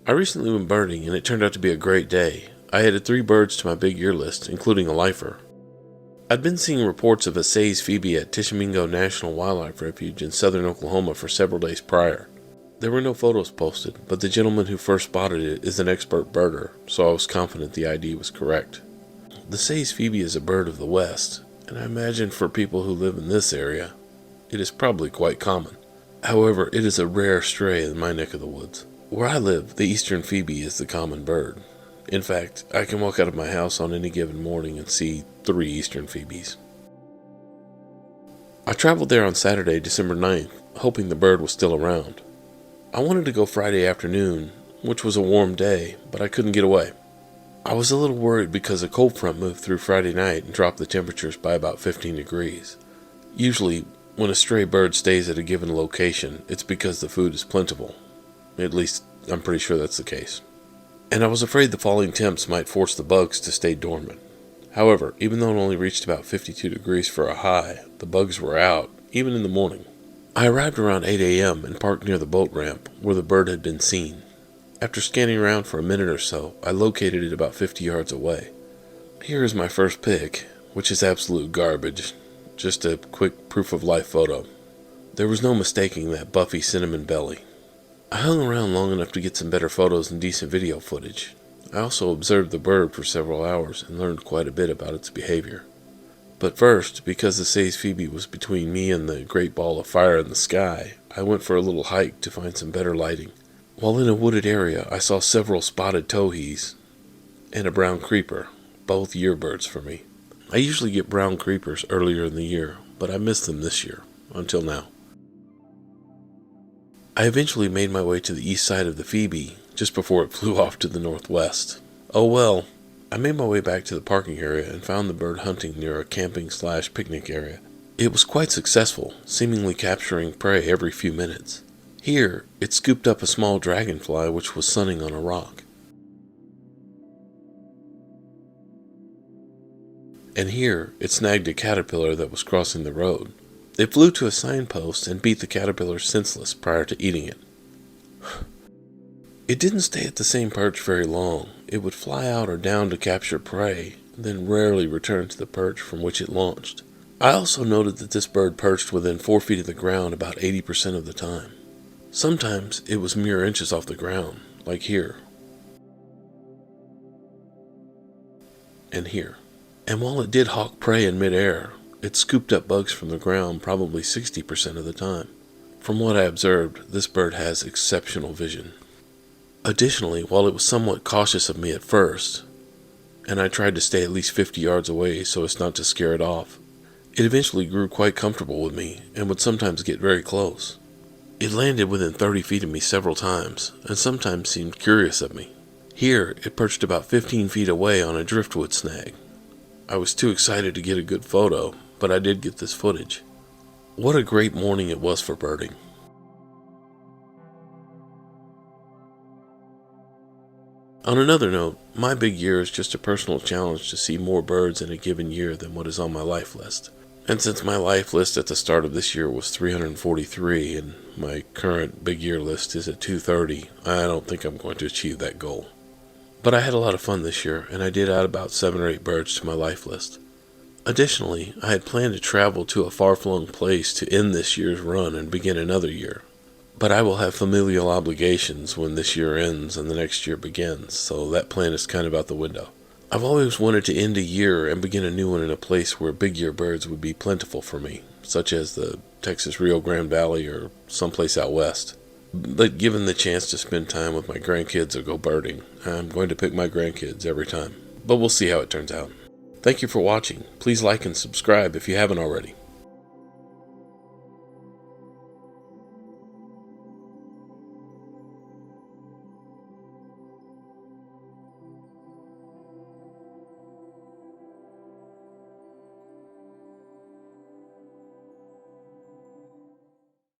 I recently went birding and it turned out to be a great day. I added 3 birds to my big year list, including a lifer. I'd been seeing reports of a Say's Phoebe at Tishomingo National Wildlife Refuge in southern Oklahoma for several days prior. There were no photos posted, but the gentleman who first spotted it is an expert birder, so I was confident the ID was correct. The Say's Phoebe is a bird of the West, and I imagine for people who live in this area, it is probably quite common. However, it is a rare stray in my neck of the woods. Where I live, the eastern Phoebe is the common bird. In fact, I can walk out of my house on any given morning and see 3 eastern Phoebes. I traveled there on Saturday, December 9th, hoping the bird was still around. I wanted to go Friday afternoon, which was a warm day, but I couldn't get away. I was a little worried because a cold front moved through Friday night and dropped the temperatures by about 15 degrees. Usually, when a stray bird stays at a given location, it's because the food is plentiful. At least, I'm pretty sure that's the case. And I was afraid the falling temps might force the bugs to stay dormant. However, even though it only reached about 52 degrees for a high, the bugs were out, even in the morning. I arrived around 8 a.m. and parked near the boat ramp, where the bird had been seen. After scanning around for a minute or so, I located it about 50 yards away. Here is my first pic, which is absolute garbage. Just a quick proof-of-life photo. There was no mistaking that buffy cinnamon belly. I hung around long enough to get some better photos and decent video footage. I also observed the bird for several hours and learned quite a bit about its behavior. But first, because the Say's Phoebe was between me and the great ball of fire in the sky, I went for a little hike to find some better lighting. While in a wooded area, I saw several spotted towhees and a brown creeper, both year birds for me. I usually get brown creepers earlier in the year, but I missed them this year, until now. I eventually made my way to the east side of the Phoebe, just before it flew off to the northwest. Oh well, I made my way back to the parking area and found the bird hunting near a camping/picnic area. It was quite successful, seemingly capturing prey every few minutes. Here, it scooped up a small dragonfly which was sunning on a rock. And here, it snagged a caterpillar that was crossing the road. It flew to a signpost and beat the caterpillar senseless prior to eating it. It didn't stay at the same perch very long. It would fly out or down to capture prey, then rarely return to the perch from which it launched. I also noted that this bird perched within 4 feet of the ground about 80% of the time. Sometimes it was mere inches off the ground, like here. And here. And while it did hawk prey in midair, it scooped up bugs from the ground probably 60% of the time. From what I observed, this bird has exceptional vision. Additionally, while it was somewhat cautious of me at first, and I tried to stay at least 50 yards away so as not to scare it off, it eventually grew quite comfortable with me and would sometimes get very close. It landed within 30 feet of me several times, and sometimes seemed curious of me. Here, it perched about 15 feet away on a driftwood snag. I was too excited to get a good photo, but I did get this footage. What a great morning it was for birding. On another note, my big year is just a personal challenge to see more birds in a given year than what is on my life list. And since my life list at the start of this year was 343 and my current big year list is at 230, I don't think I'm going to achieve that goal. But I had a lot of fun this year, and I did add about 7 or 8 birds to my life list. Additionally, I had planned to travel to a far-flung place to end this year's run and begin another year. But I will have familial obligations when this year ends and the next year begins, so that plan is kind of out the window. I've always wanted to end a year and begin a new one in a place where big year birds would be plentiful for me, such as the Texas Rio Grande Valley or someplace out west. But given the chance to spend time with my grandkids or go birding, I'm going to pick my grandkids every time. But we'll see how it turns out. Thank you for watching. Please like and subscribe if you haven't already.